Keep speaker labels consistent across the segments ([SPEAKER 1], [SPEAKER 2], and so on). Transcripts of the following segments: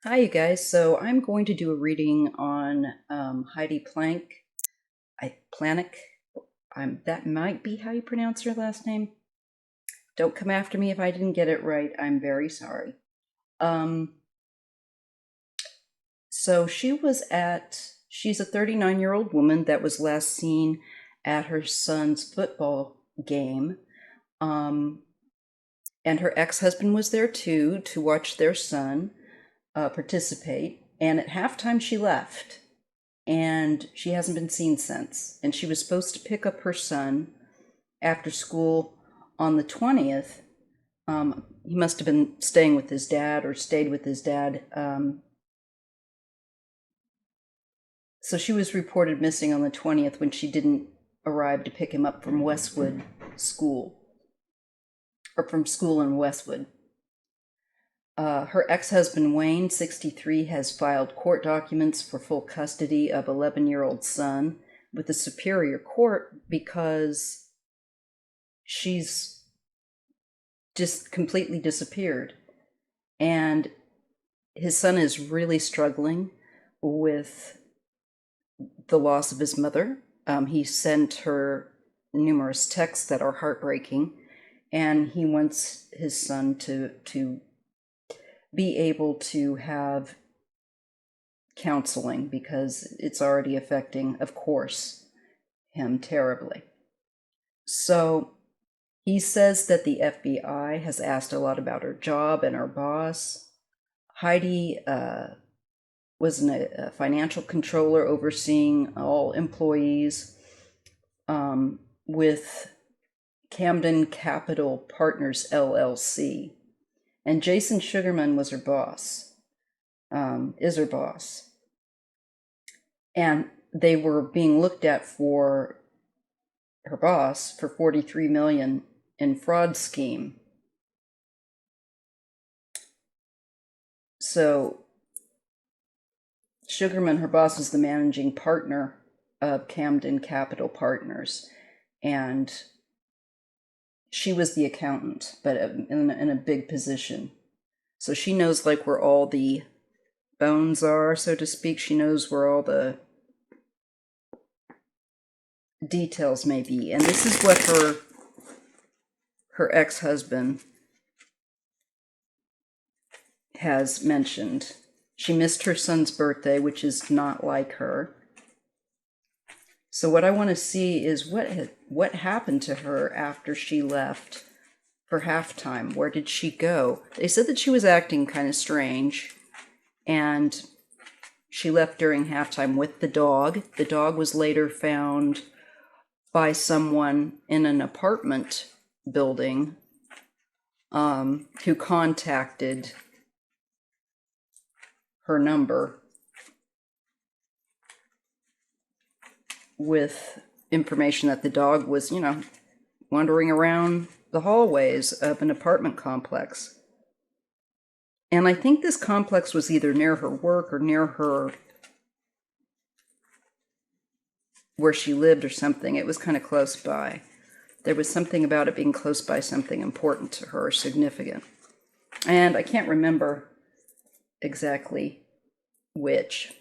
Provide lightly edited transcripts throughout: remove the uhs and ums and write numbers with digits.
[SPEAKER 1] Hi, you guys. So I'm going to do a reading on Heidi Planck. Planck. That might be how you pronounce her last name. Don't come after me if I didn't get it right. I'm very sorry. Um, so she's a 39-year-old woman that was last seen at her son's football game. And her ex-husband was there too to watch their son participate. And at halftime, she left. And she hasn't been seen since. And she was supposed to pick up her son after school on the 20th. He must have been staying with his dad or stayed with his dad. So she was reported missing on the 20th when she didn't arrive to pick him up from Westwood School, or from school in Westwood. Her ex-husband, Wayne, 63, has filed court documents for full custody of 11-year-old son with the Superior Court because she's just completely disappeared. And his son is really struggling with the loss of his mother. He sent her numerous texts that are heartbreaking, and he wants his son to be able to have counseling because it's already affecting, of course, him terribly. So he says that the FBI has asked a lot about her job and her boss. Heidi was a financial controller overseeing all employees with Camden Capital Partners LLC. And Jason Sugarman was her boss, is her boss. And they were being looked at for her boss for $43 million in fraud scheme. So Sugarman, her boss, was the managing partner of Camden Capital Partners, and she was the accountant, but in a big position. So she knows like where all the bones are, so to speak. She knows where all the details may be. And this is what her ex-husband has mentioned. She missed her son's birthday, which is not like her. So what I want to see is what happened to her after she left for halftime. Where did she go? They said that she was acting kind of strange, and she left during halftime with the dog. The dog was later found by someone in an apartment building who contacted her number with information that the dog was, wandering around the hallways of an apartment complex. And I think this complex was either near her work or near her where she lived or something. It was kind of close by. There was something about it being close by, something important to her, significant. And I can't remember exactly which.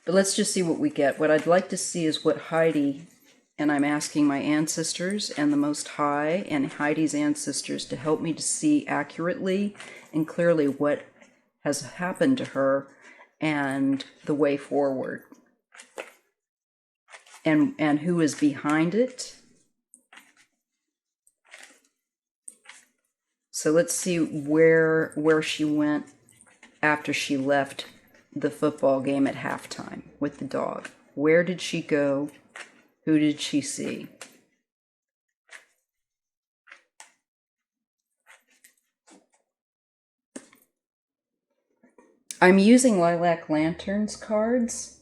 [SPEAKER 1] But let's just see what we get. What I'd like to see is what Heidi, and I'm asking my ancestors and the Most High and Heidi's ancestors to help me to see accurately and clearly what has happened to her and the way forward. And who is behind it. So let's see where she went after she left the football game at halftime with the dog. Where did she go? Who did she see? I'm using Lilac Lanterns cards.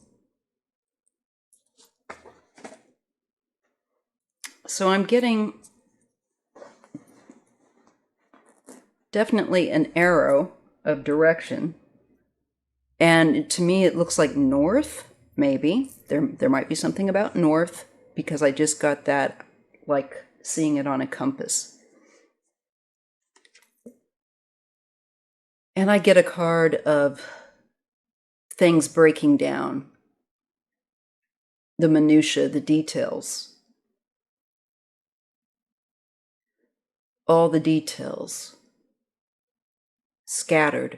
[SPEAKER 1] So I'm getting definitely an arrow of direction. And to me, it looks like north, maybe. There might be something about north because I just got that, like seeing it on a compass. And I get a card of things breaking down, the minutia, the details, all the details scattered,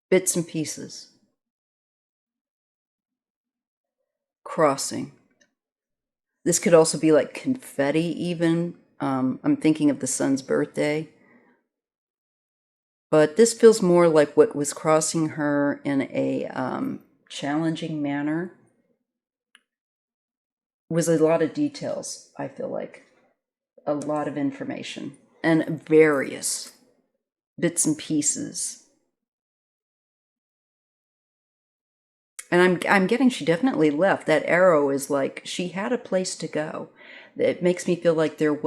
[SPEAKER 1] bits and pieces, crossing. This could also be like confetti, even. I'm thinking of the son's birthday. But this feels more like what was crossing her in a challenging manner. Was a lot of details, I feel like. A lot of information. And various bits and pieces. And I'm getting she definitely left. That arrow is like she had a place to go. It makes me feel like it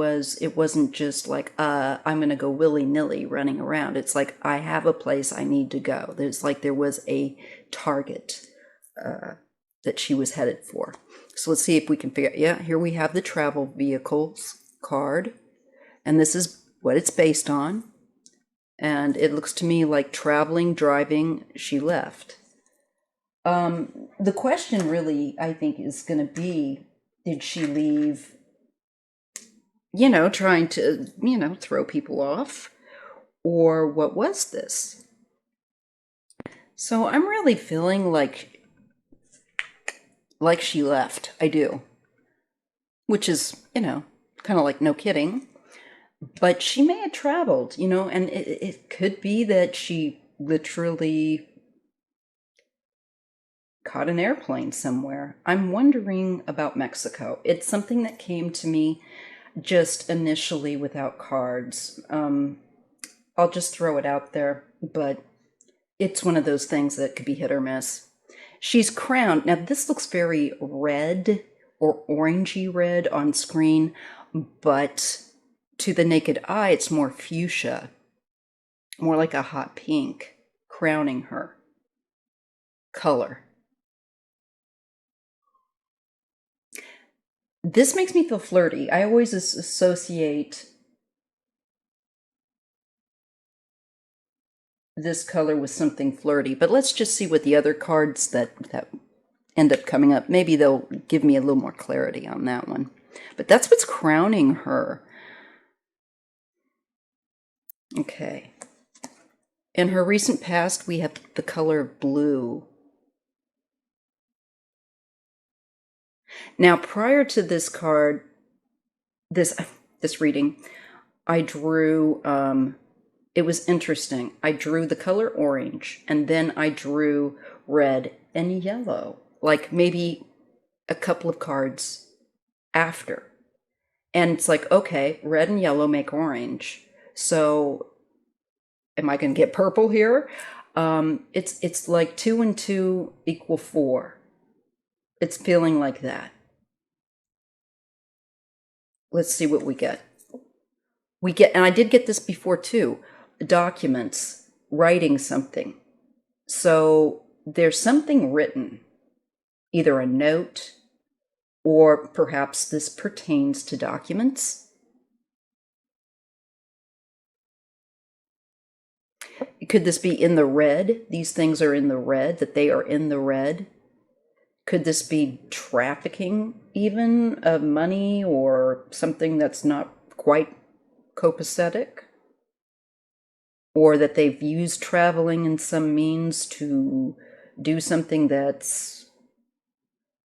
[SPEAKER 1] wasn't just like, I'm going to go willy-nilly running around. It's like, I have a place I need to go. There's like there was a target that she was headed for. So let's see if we can figure out. Yeah, here we have the travel vehicles card. And this is what it's based on. And it looks to me like traveling, driving, she left. The question really, I think, is going to be, did she leave, trying to, throw people off? Or what was this? So I'm really feeling like she left. I do. Which is, kind of like no kidding. But she may have traveled, and it could be that she literally caught an airplane somewhere. I'm wondering about Mexico. It's something that came to me just initially without cards. I'll just throw it out there, but it's one of those things that could be hit or miss. She's crowned. Now, this looks very red or orangey red on screen, but to the naked eye, it's more fuchsia, more like a hot pink, crowning her color. This makes me feel flirty. I always associate this color with something flirty, but let's just see what the other cards that end up coming up. Maybe they'll give me a little more clarity on that one. But that's what's crowning her. Okay. In her recent past, we have the color blue. Now, prior to this card, this reading, I drew, it was interesting. I drew the color orange, and then I drew red and yellow, like maybe a couple of cards after. And it's like, okay, red and yellow make orange. So am I going to get purple here? It's like 2 and 2 equal 4. It's feeling like that. Let's see what we get. And I did get this before too, documents, writing something. So there's something written, either a note, or perhaps this pertains to documents. Could this be in the red? These things are in the red, that they are in the red. Could this be trafficking even of money or something that's not quite copacetic? Or that they've used traveling in some means to do something that's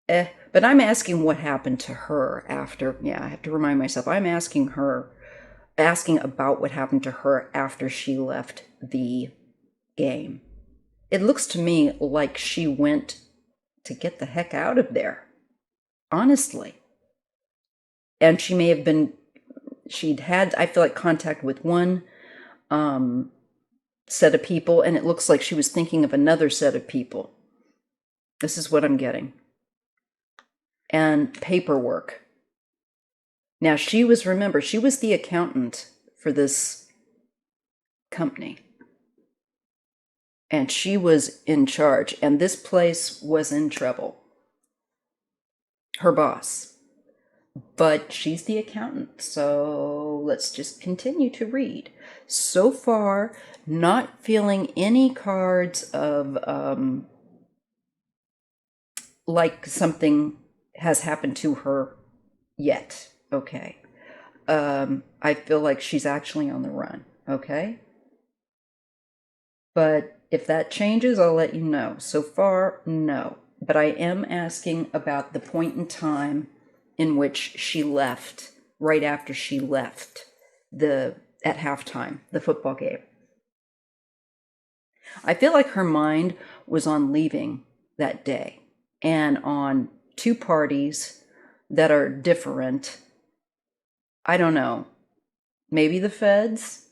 [SPEAKER 1] But I'm asking what happened to her after. Yeah, I have to remind myself. I'm asking about what happened to her after she left the game. It looks to me like she went to get the heck out of there, honestly. And she may have been, I feel like, contact with one set of people, and it looks like she was thinking of another set of people. This is what I'm getting. And paperwork. Now, remember, she was the accountant for this company. And she was in charge, and this place was in trouble. Her boss. but she's the accountant, so let's just continue to read. So far, not feeling any cards of like something has happened to her yet. Okay. I feel like she's actually on the run. Okay. But if that changes, I'll let you know. So far, no. But I am asking about the point in time in which she left, right after she left at halftime, the football game. I feel like her mind was on leaving that day and on two parties that are different. I don't know. Maybe the feds?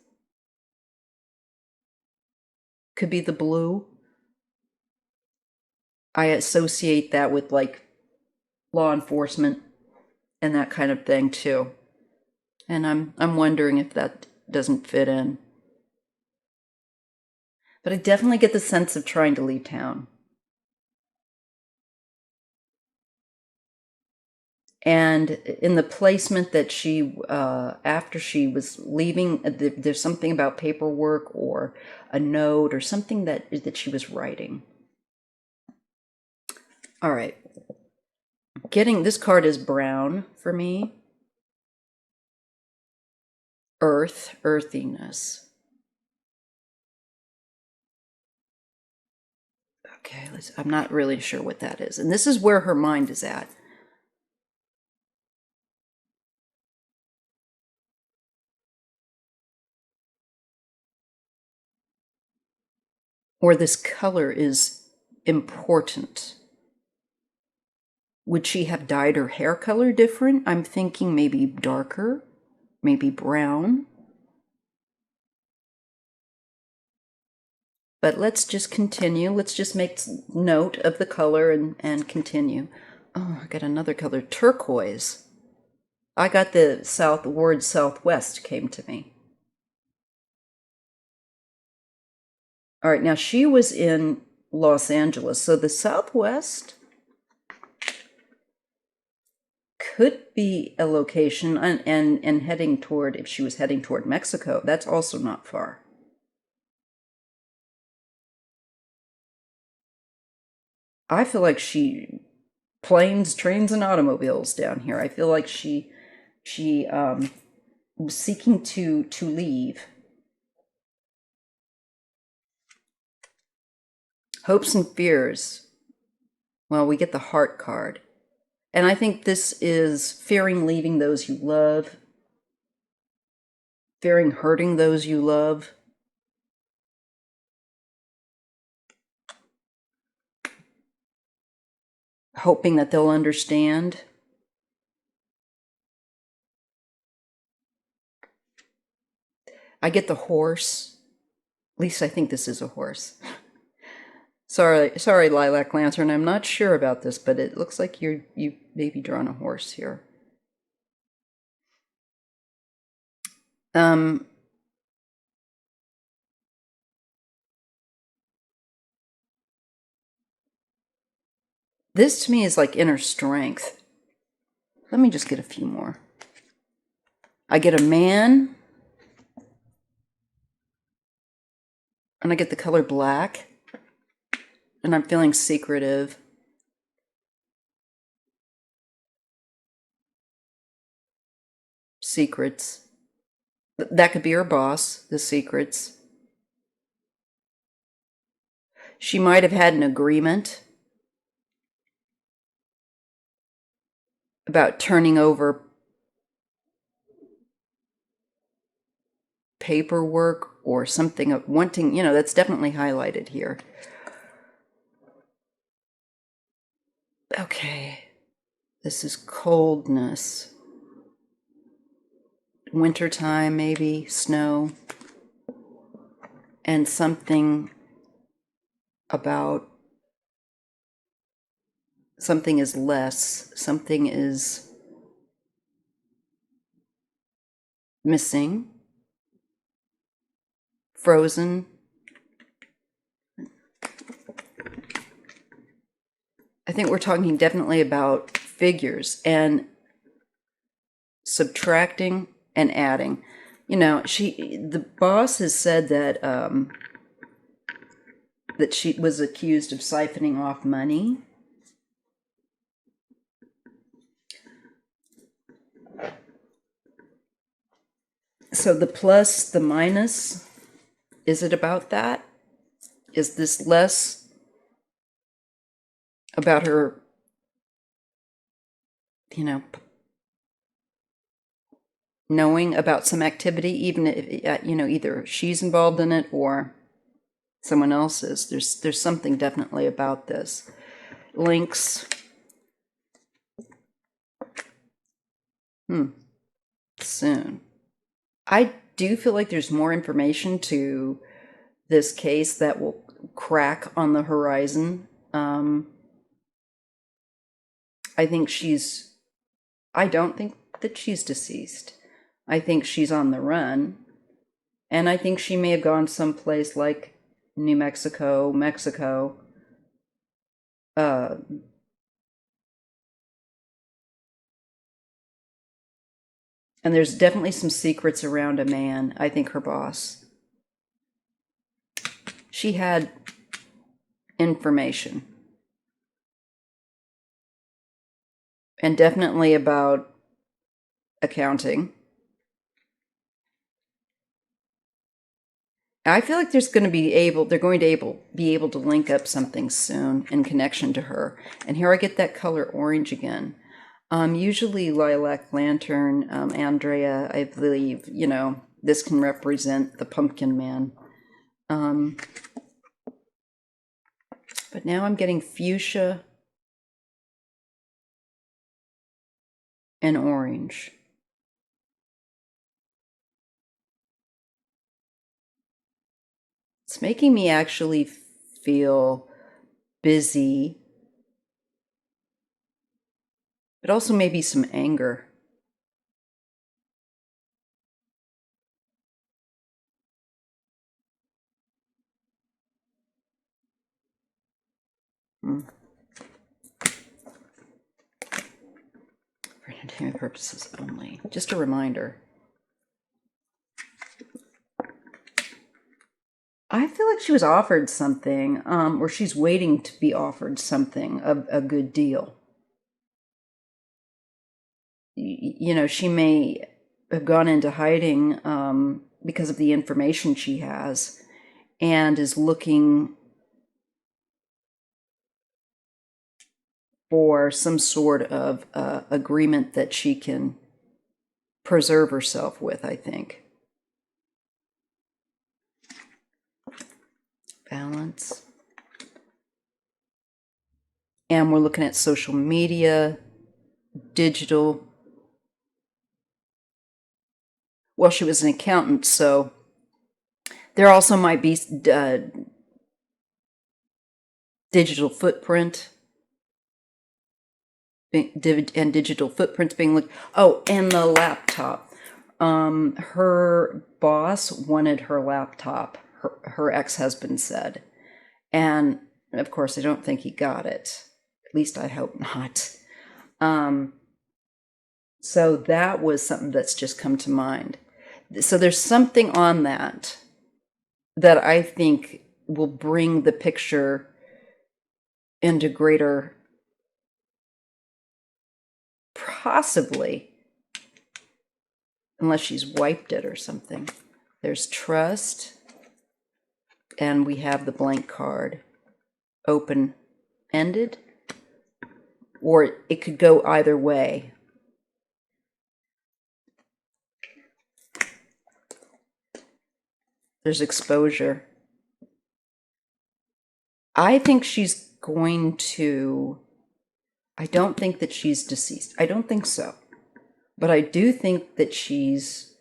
[SPEAKER 1] Could be the blue. I associate that with like law enforcement and that kind of thing too. And I'm wondering if that doesn't fit in. But I definitely get the sense of trying to leave town. And in the placement that she, after she was leaving, there's something about paperwork or a note or something that she was writing. All right. This card is brown for me. Earthiness. Okay, I'm not really sure what that is. And this is where her mind is at. Or this color is important. Would she have dyed her hair color different? I'm thinking maybe darker, maybe brown. But let's just continue. Let's just make note of the color and continue. Oh, I got another color, turquoise. I got the word southwest came to me. All right, now she was in Los Angeles, so the southwest could be a location and heading toward, if she was heading toward Mexico, that's also not far. I feel like planes, trains, and automobiles down here. I feel like she was seeking to leave. Hopes and fears. Well, we get the heart card. And I think this is fearing leaving those you love, fearing hurting those you love. Hoping that they'll understand. I get the horse. At least I think this is a horse. Sorry, Lilac Lantern. I'm not sure about this, but it looks like you maybe drawn a horse here. This to me is like inner strength. Let me just get a few more. I get a man. And I get the color black. And I'm feeling secretive. Secrets. That could be her boss, the secrets. She might have had an agreement about turning over paperwork or something of wanting, that's definitely highlighted here. Okay, this is coldness. Wintertime, maybe, snow. And something about something is less, something is missing, frozen. I think we're talking definitely about figures, and subtracting and adding. You know, the boss has said that that she was accused of siphoning off money. So the plus, the minus, is it about that? Is this less about her, you know, knowing about some activity, even if, you know, either she's involved in it or someone else is? There's something definitely about this. Links. Soon. I do feel like there's more information to this case that will crack on the horizon. I don't think that she's deceased. I think she's on the run. And I think she may have gone someplace like New Mexico, Mexico. And there's definitely some secrets around a man, I think her boss. She had information. And definitely about accounting. I feel like they're going to be able to link up something soon in connection to her. And here I get that color orange again. Usually Lilac Lantern, Andrea, I believe, you know, this can represent the Pumpkin Man. But now I'm getting fuchsia and orange. It's making me actually feel busy, but also maybe some anger. For entertainment purposes only. Just a reminder. I feel like she was offered something, or she's waiting to be offered something, a good deal. You know, she may have gone into hiding because of the information she has and is looking for some sort of agreement that she can preserve herself with, I think. Balance. And we're looking at social media, digital. Well, she was an accountant, so there also might be digital footprint and digital footprints being looked. Oh, and the laptop. Her boss wanted her laptop, her ex-husband said. And of course, I don't think he got it. At least I hope not. So that was something that's just come to mind. So there's something on that I think will bring the picture into greater, possibly, unless she's wiped it or something. There's trust, and we have the blank card. Open-ended, or it could go either way. There's exposure. I think she's going to... I don't think that she's deceased. I don't think so. But I do think that she's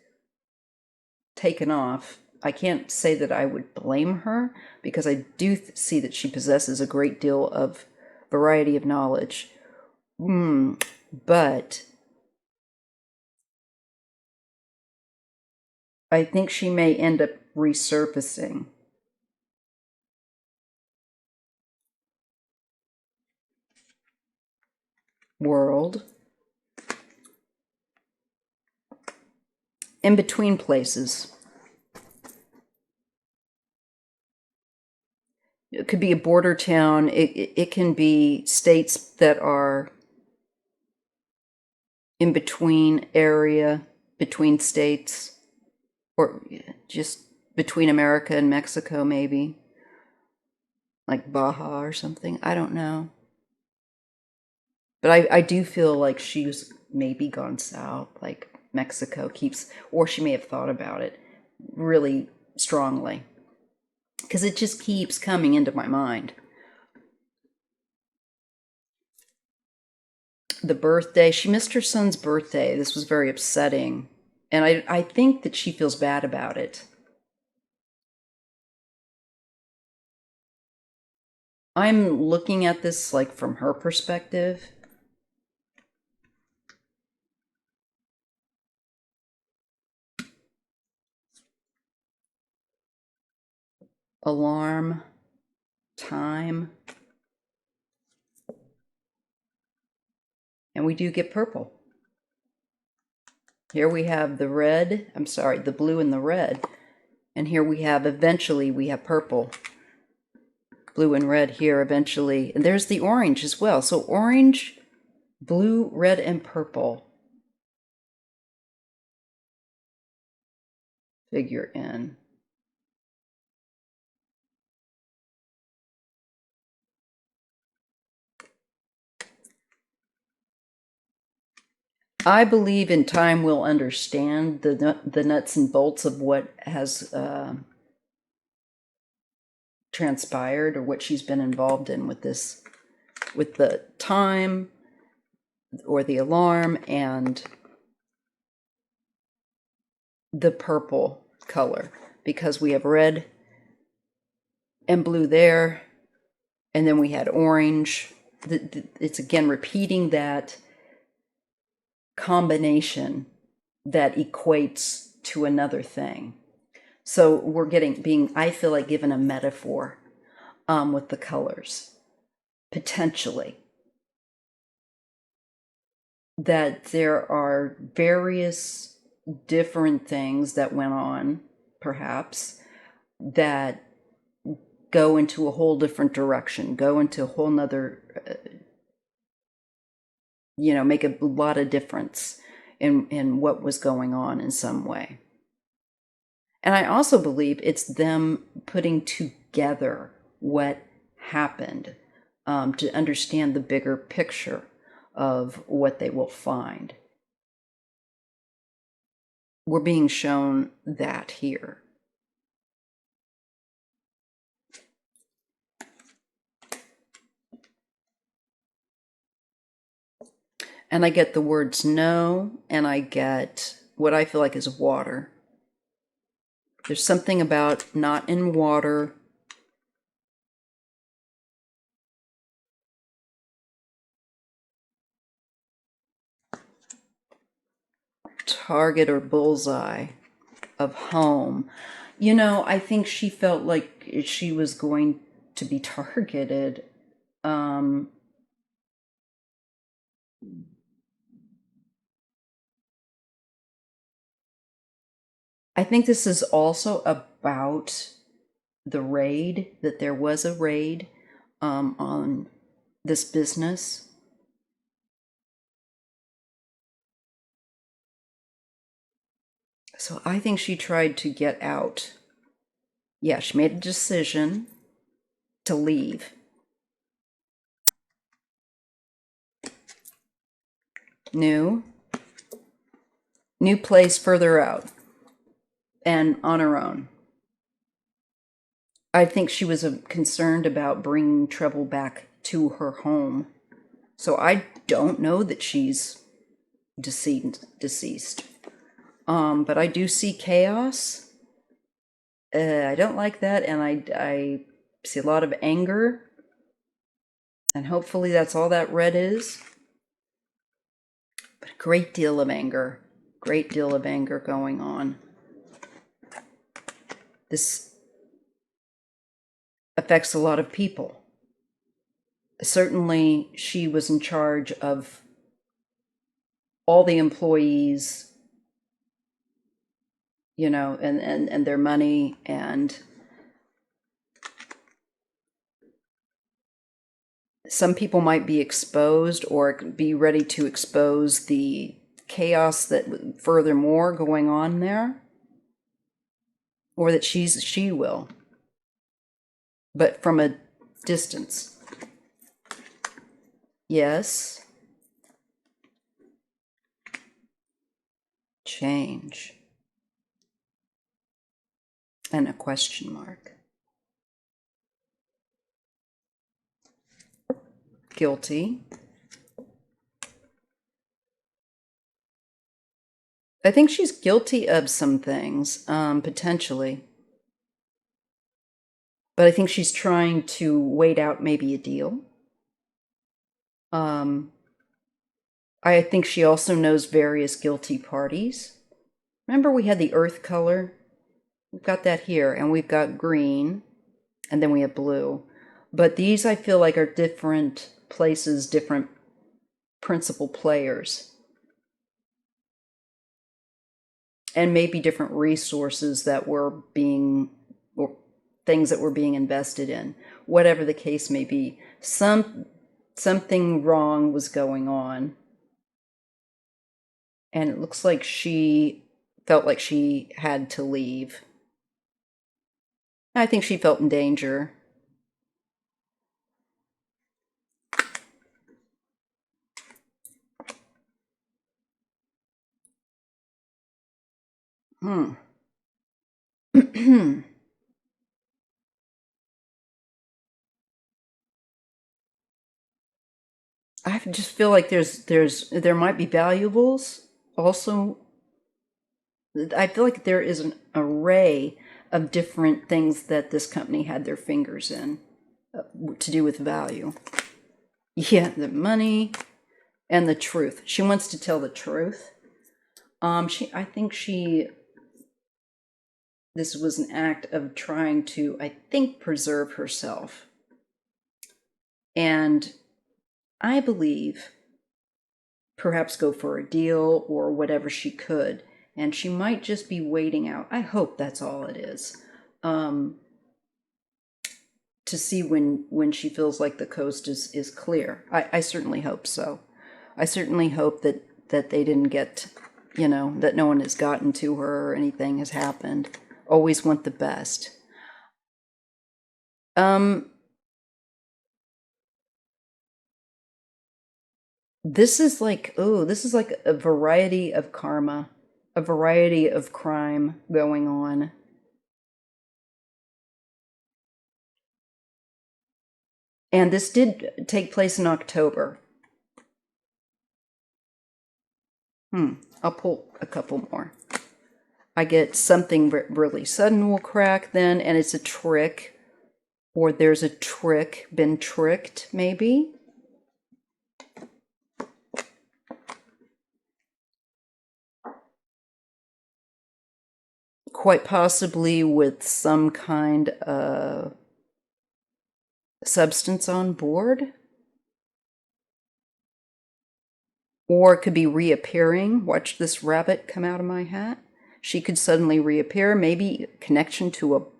[SPEAKER 1] taken off. I can't say that I would blame her, because I do see that she possesses a great deal of variety of knowledge. But I think she may end up resurfacing. World. in between places. It could be a border town. It can be states that are in between area, between states, or just between America and Mexico, maybe. Like Baja or something. I don't know. But I do feel like she's maybe gone south, like Mexico keeps, or she may have thought about it really strongly. Because it just keeps coming into my mind. The birthday, she missed her son's birthday. This was very upsetting. And I think that she feels bad about it. I'm looking at this like from her perspective. Alarm, time. And we do get purple. Here we have the red, the blue and the red. And here we have, eventually, we have purple. Blue and red here, eventually. And there's the orange as well. So orange, blue, red, and purple figure in. I believe in time we'll understand the nuts and bolts of what has transpired or what she's been involved in with this, with the time or the alarm and the purple color, because we have red and blue there, and then we had orange. It's again repeating that combination that equates to another thing. So we're being, I feel like, given a metaphor with the colors, potentially. That there are various different things that went on, perhaps, that go into a whole different direction, go into a whole nother, make a lot of difference in what was going on in some way. And I also believe it's them putting together what happened to understand the bigger picture of what they will find. We're being shown that here. And I get the words no, and I get what I feel like is water. There's something about not in water. Target or bullseye of home. I think she felt like she was going to be targeted. I think this is also about the raid, that there was a raid on this business. So I think she tried to get out. Yeah, she made a decision to leave. New place further out and on her own. I think she was concerned about bringing trouble back to her home. So I don't know that she's deceased. But I do see chaos. I don't like that, and I see a lot of anger. And hopefully that's all that red is. But a great deal of anger going on. This affects a lot of people. Certainly, she was in charge of all the employees you know, and their money, and some people might be exposed or be ready to expose the chaos that furthermore going on there, or that she will, but from a distance. Yes. Change. And a question mark. Guilty. I think she's guilty of some things, potentially. But I think she's trying to wait out maybe a deal. I think she also knows various guilty parties. Remember we had the earth color? We've got that here, and we've got green, and then we have blue. But these, I feel like, are different places, different principal players. And maybe different resources that were being, or things that were being invested in. Whatever the case may be. Something wrong was going on. And it looks like she felt like she had to leave. I think she felt in danger. I just feel like there might be valuables also. I feel like there is an array of different things that this company had their fingers in to do with value. Yeah, the money and the truth. She wants to tell the truth. I think this was an act of trying to, I think, preserve herself. And I believe perhaps go for a deal or whatever she could. And she might just be waiting out. I hope that's all it is. To see when she feels like the coast is clear. I certainly hope so. I certainly hope that they didn't get, you know, that no one has gotten to her or anything has happened. Always want the best. This is like a variety of karma, a variety of crime going on. And this did take place in October. I'll pull a couple more. I get something really sudden will crack then, and it's a trick. Or there's a trick, been tricked, maybe. Quite possibly with some kind of substance on board. Or it could be reappearing. Watch this rabbit come out of my hat. She could suddenly reappear. Maybe connection to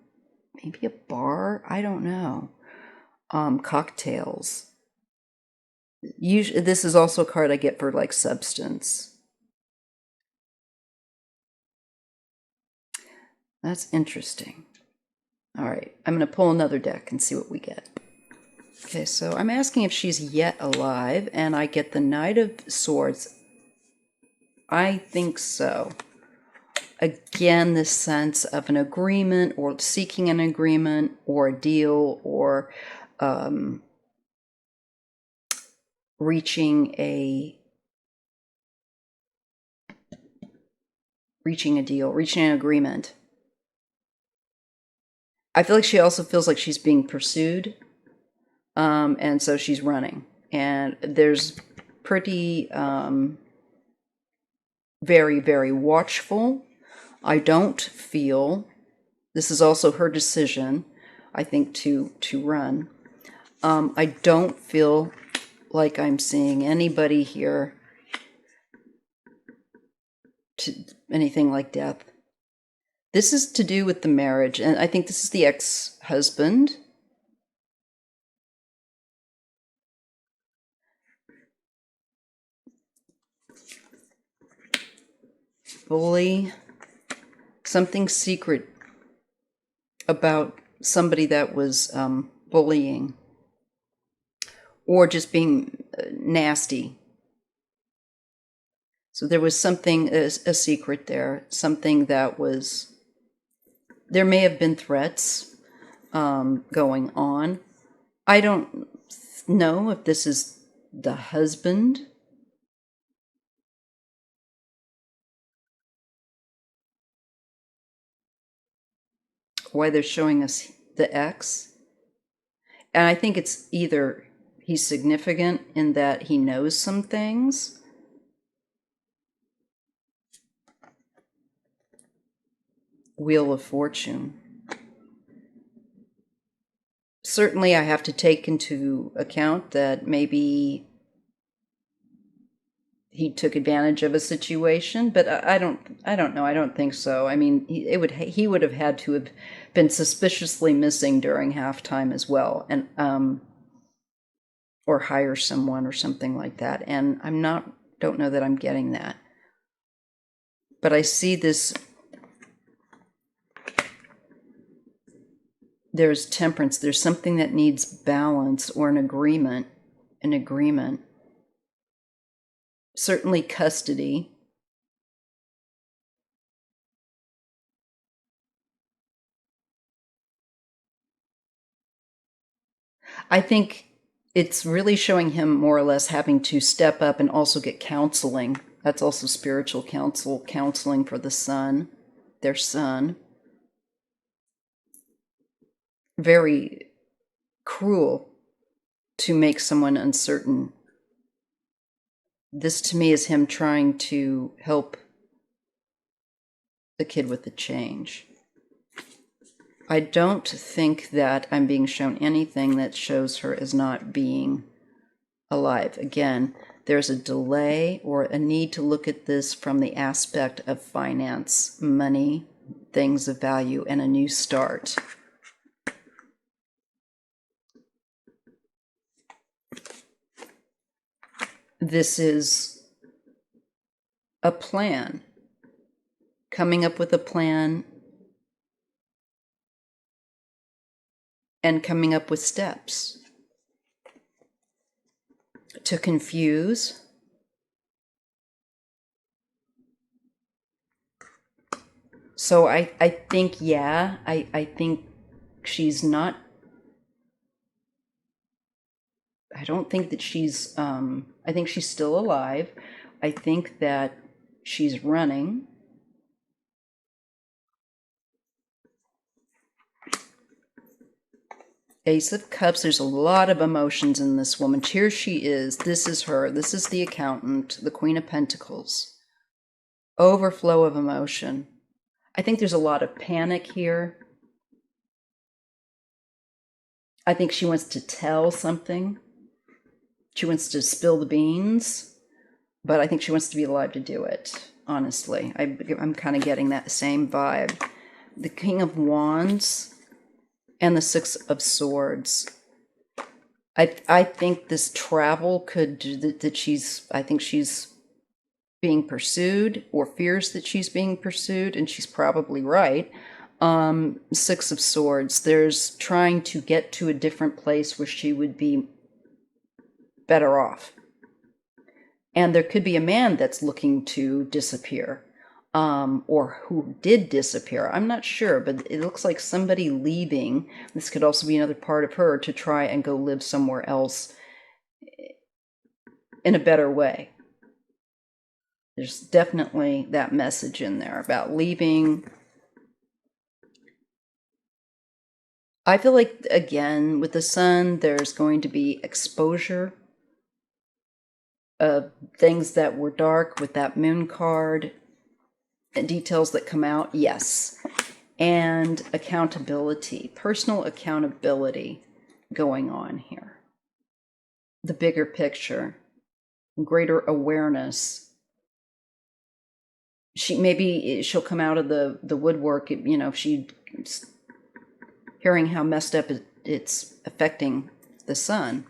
[SPEAKER 1] maybe a bar. I don't know. Cocktails. Usually, this is also a card I get for like substance. That's interesting. All right, I'm going to pull another deck and see what we get. Okay, so I'm asking if she's yet alive, and I get the Knight of Swords. I think so. Again, this sense of an agreement or seeking an agreement or a deal or reaching a deal, reaching an agreement. I feel like she also feels like she's being pursued, and so she's running. And there's pretty very, very watchful. I don't feel, this is also her decision, I think, to run. I don't feel like I'm seeing anybody here to anything like death. This is to do with the marriage, and I think this is the ex-husband. Bully. Something secret about somebody that was bullying or just being nasty. So there was something, a secret there, something that was, there may have been threats going on. I don't know if this is the husband. Why they're showing us the ex. And I think it's either he's significant in that he knows some things. Wheel of Fortune. Certainly I have to take into account that maybe he took advantage of a situation, but I don't know. I don't think so. I mean, he would have had to have been suspiciously missing during halftime as well, and or hire someone or something like that. And don't know that I'm getting that. But I see this. There's temperance. There's something that needs balance or an agreement. Certainly custody. I think it's really showing him more or less having to step up and also get counseling. That's also spiritual counseling for the son, their son. Very cruel to make someone uncertain. This to me is him trying to help the kid with the change. I don't think that I'm being shown anything that shows her as not being alive. Again, there's a delay or a need to look at this from the aspect of finance, money, things of value, and a new start. This is a plan. Coming up with a plan and coming up with steps to confuse. So I think, yeah, I think she's not, I don't think that she's, I think she's still alive. I think that she's running. Ace of Cups, there's a lot of emotions in this woman. Here she is. This is her. This is the accountant, the Queen of Pentacles. Overflow of emotion. I think there's a lot of panic here. I think she wants to tell something. She wants to spill the beans, but I think she wants to be alive to do it, honestly. I'm kind of getting that same vibe. The King of Wands and the Six of Swords. I think this travel could, I think she's being pursued or fears that she's being pursued, and she's probably right. Six of Swords, there's trying to get to a different place where she would be better off. And there could be a man that's looking to disappear, or who did disappear. I'm not sure, but it looks like somebody leaving. This could also be another part of her to try and go live somewhere else in a better way. There's definitely that message in there about leaving. I feel like, again, with the sun, there's going to be exposure of things that were dark with that moon card, details that come out, yes. And accountability, personal accountability going on here. The bigger picture, greater awareness she'll come out of the woodwork, you know, if she's hearing how messed up it's affecting the son.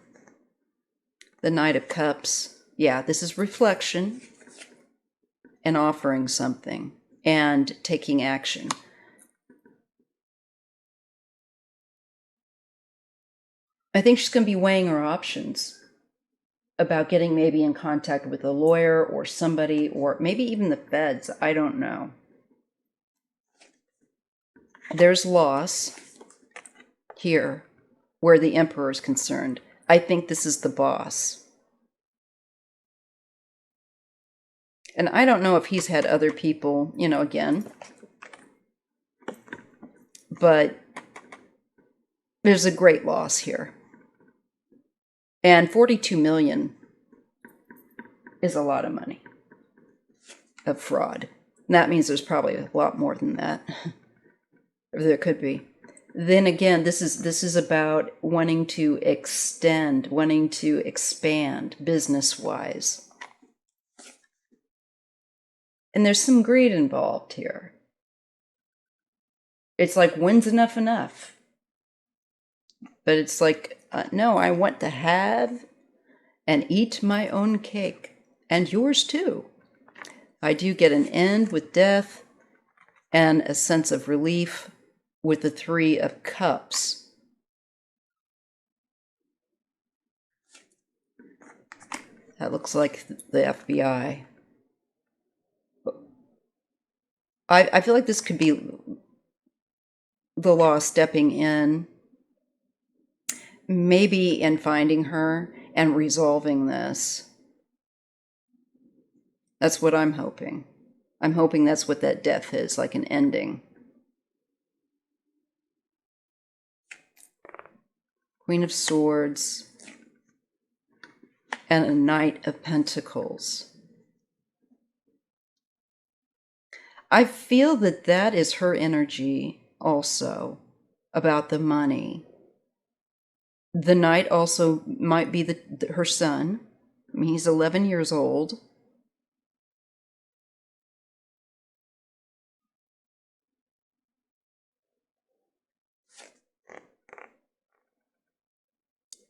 [SPEAKER 1] The Knight of Cups. Yeah, this is reflection and offering something and taking action. I think she's going to be weighing her options about getting maybe in contact with a lawyer or somebody, or maybe even the feds. I don't know. There's loss here where the Emperor is concerned. I think this is the boss. And I don't know if he's had other people, you know, again. But there's a great loss here. And 42 million is a lot of money of fraud. And that means there's probably a lot more than that. Or there could be. Then again, this is about wanting to extend, wanting to expand business-wise. And there's some greed involved here. It's like, when's enough enough? But it's like, no, I want to have and eat my own cake. And yours too. I do get an end with death and a sense of relief with the Three of Cups. That looks like the FBI. I feel like this could be the law stepping in, maybe in finding her and resolving this. That's what I'm hoping. I'm hoping that's what that death is, like an ending. Queen of Swords and a Knight of Pentacles. I feel that that is her energy also about the money. The Knight also might be her son. I mean, he's 11 years old.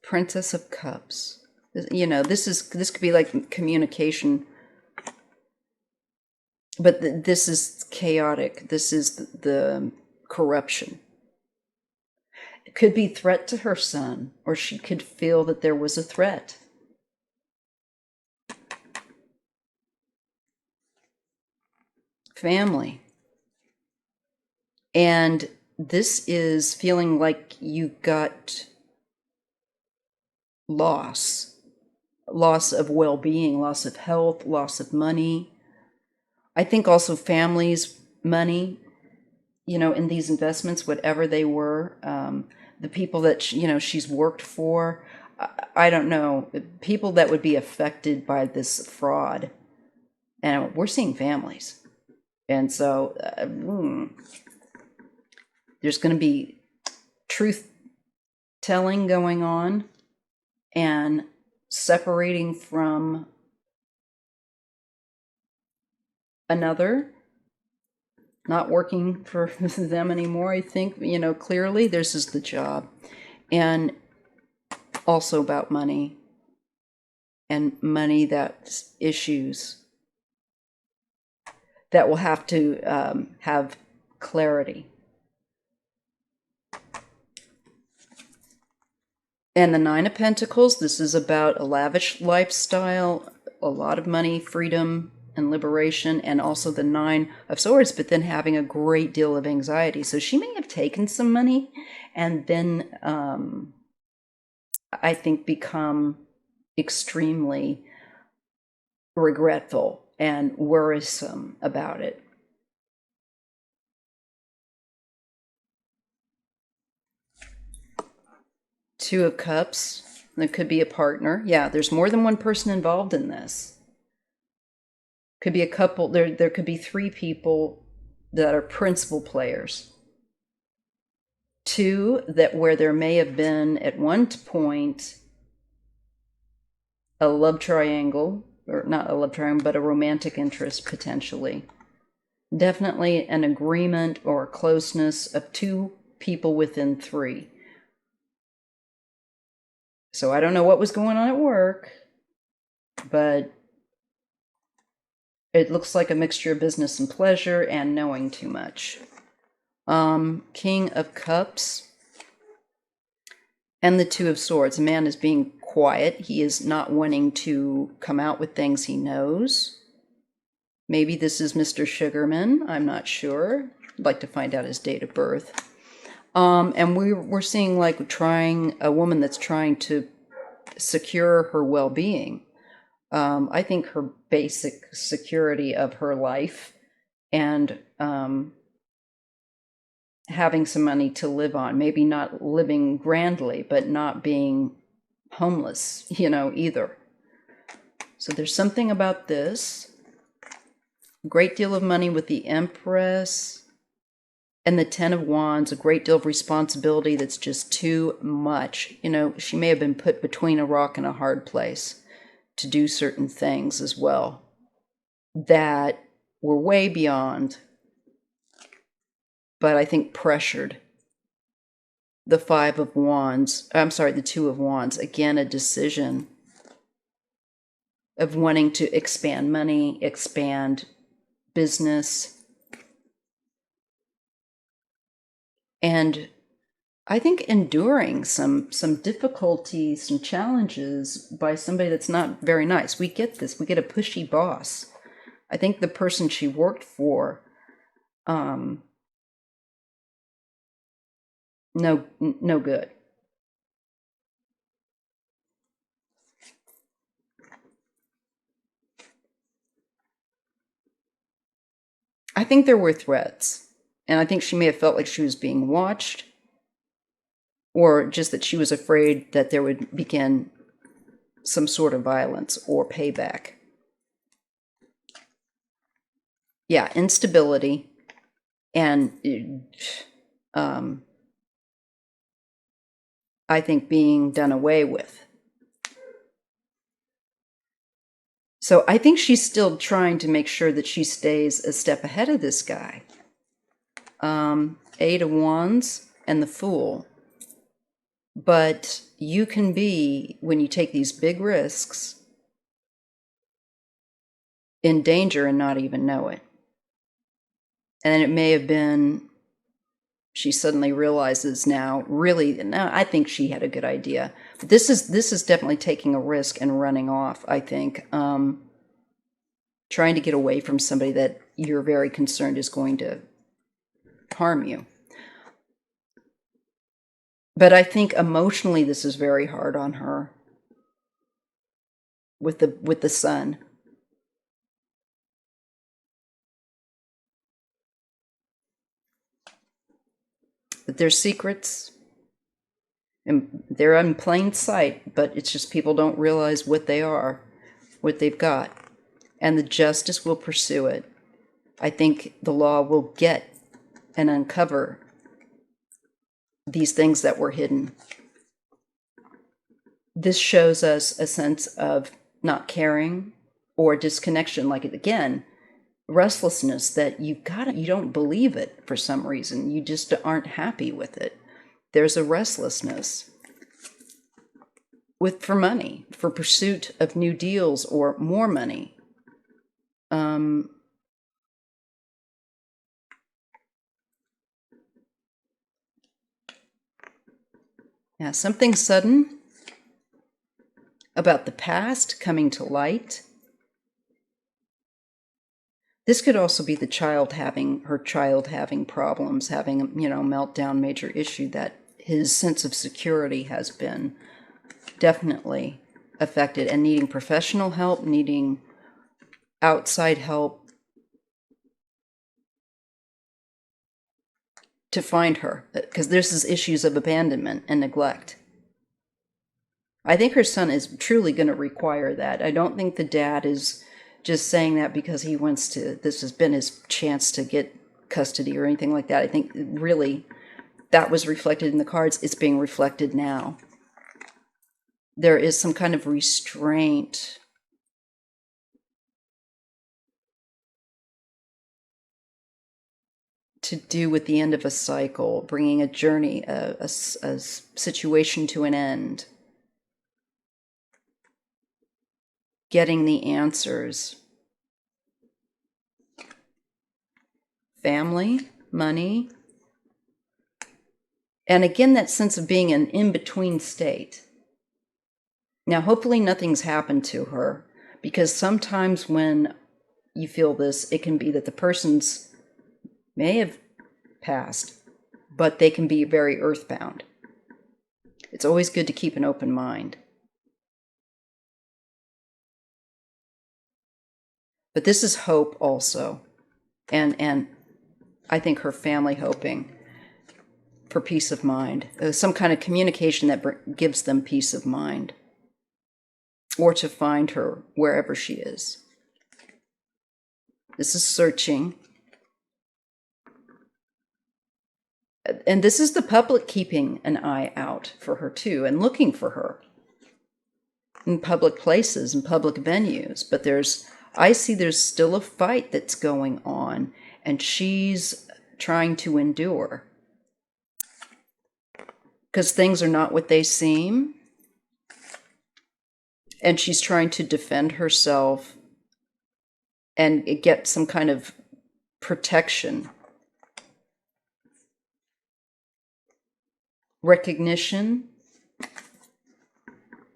[SPEAKER 1] Princess of Cups. You know, this could be like communication, but this is chaotic. This is the corruption. It could be threat to her son, or she could feel that there was a threat. Family. And this is feeling like you got loss of well-being, loss of health, loss of money. I think also families, money, you know, in these investments, whatever they were, the people that, you know, she's worked for, I don't know, people that would be affected by this fraud. And we're seeing families. And so there's going to be truth telling going on and separating from another, not working for them anymore. I think, you know, clearly this is the job. And also about money, and money that's issues that will have to have clarity. And the Nine of Pentacles, this is about a lavish lifestyle, a lot of money, freedom, and liberation, and also the Nine of Swords, but then having a great deal of anxiety. So she may have taken some money and then, I think, become extremely regretful and worrisome about it. Two of Cups. There could be a partner. Yeah, there's more than one person involved in this. Could be a couple. There could be three people that are principal players. Two, that where there may have been at one point a love triangle, or not a love triangle, but a romantic interest potentially. Definitely an agreement or a closeness of two people within three. So I don't know what was going on at work, but it looks like a mixture of business and pleasure and knowing too much. King of Cups and the Two of Swords. A man is being quiet. He is not wanting to come out with things he knows. Maybe this is Mr. Sugarman. I'm not sure. I'd like to find out his date of birth. And we're seeing like a woman that's trying to secure her well-being. I think her basic security of her life and having some money to live on, maybe not living grandly, but not being homeless, either. So there's something about this. Great deal of money with the Empress and the Ten of Wands, a great deal of responsibility that's just too much. She may have been put between a rock and a hard place to do certain things as well that were way beyond, but I think pressured. The Five of Wands, the Two of Wands, again, a decision of wanting to expand money, expand business. And I think enduring some difficulties, some challenges by somebody that's not very nice. We get this. We get a pushy boss. I think the person she worked for, no good. I think there were threats, and I think she may have felt like she was being watched, or just that she was afraid that there would begin some sort of violence or payback. Yeah, instability and I think being done away with. So I think she's still trying to make sure that she stays a step ahead of this guy. Eight of Wands and the Fool. But you can be, when you take these big risks, in danger and not even know it. And it may have been, she suddenly realizes now, I think she had a good idea. But this is definitely taking a risk and running off, I think. Trying to get away from somebody that you're very concerned is going to harm you. But I think emotionally this is very hard on her with the Sun. But there's secrets, and they're in plain sight, but it's just people don't realize what they are, what they've got. And the justice will pursue it. I think the law will get and uncover these things that were hidden. This shows us a sense of not caring or disconnection, like again, restlessness that you don't believe it for some reason. You just aren't happy with it. There's a restlessness for money, for pursuit of new deals or more money. Yeah, something sudden about the past coming to light. This could also be the child having problems, having, meltdown, major issue, that his sense of security has been definitely affected, and needing professional help, needing outside help to find her, because there's issues of abandonment and neglect. I think her son is truly going to require that. I don't think the dad is just saying that because he wants to, this has been his chance to get custody or anything like that. I think really that was reflected in the cards. It's being reflected now. There is some kind of restraint. to do with the end of a cycle, bringing a journey, a situation to an end, getting the answers. Family, money, and again, that sense of being an in-between state. Now, hopefully nothing's happened to her, because sometimes when you feel this, it can be that the person's may have passed, but they can be very earthbound. It's always good to keep an open mind. But this is hope also, and I think her family hoping for peace of mind, some kind of communication that gives them peace of mind, or to find her wherever she is. This is searching. And this is the public keeping an eye out for her too, and looking for her in public places and public venues. But I see there's still a fight that's going on, and she's trying to endure. Because things are not what they seem. And she's trying to defend herself and get some kind of protection. Recognition.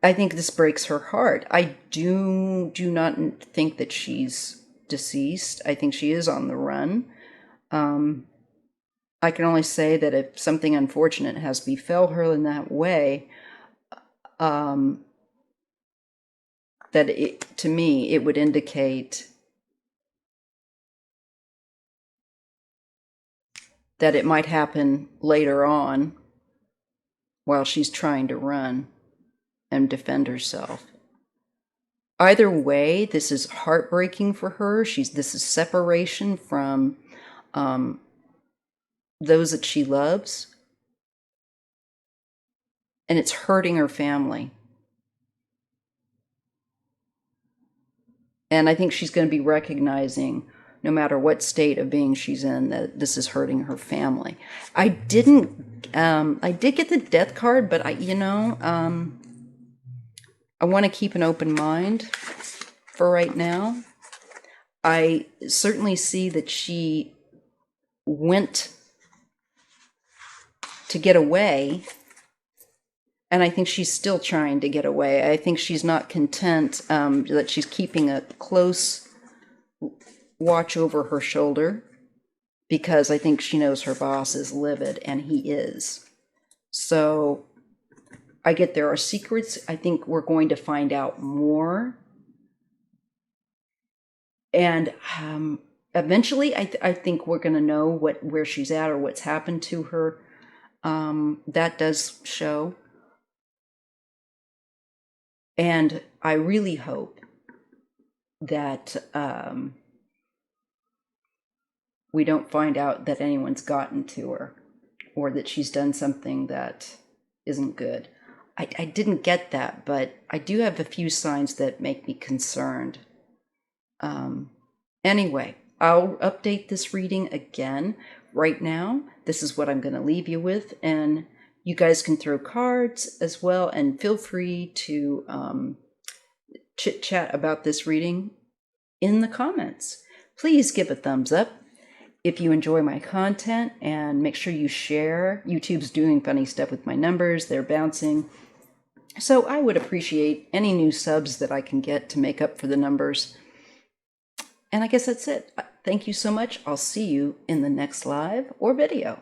[SPEAKER 1] I think this breaks her heart. I do not think that she's deceased. I think she is on the run. I can only say that if something unfortunate has befell her in that way, that to me, it would indicate that it might happen later on while she's trying to run and defend herself. Either way, this is heartbreaking for her. This is separation from those that she loves, and it's hurting her family. And I think she's going to be recognizing, no matter what state of being she's in, that this is hurting her family. I did get the death card, but I want to keep an open mind for right now. I certainly see that she went to get away, and I think she's still trying to get away. I think she's not content, that she's keeping a close watch over her shoulder, because I think she knows her boss is livid, and he is. So I get there are secrets. I think we're going to find out more. And eventually, I think we're going to know where she's at or what's happened to her. That does show. And I really hope that we don't find out that anyone's gotten to her, or that she's done something that isn't good. I didn't get that, but I do have a few signs that make me concerned. Anyway, I'll update this reading again. Right now, this is what I'm going to leave you with, and you guys can throw cards as well, and feel free to chit-chat about this reading in the comments. Please give a thumbs up if you enjoy my content, and make sure you share. YouTube's doing funny stuff with my numbers. They're bouncing. So I would appreciate any new subs that I can get to make up for the numbers. And I guess that's it. Thank you so much. I'll see you in the next live or video.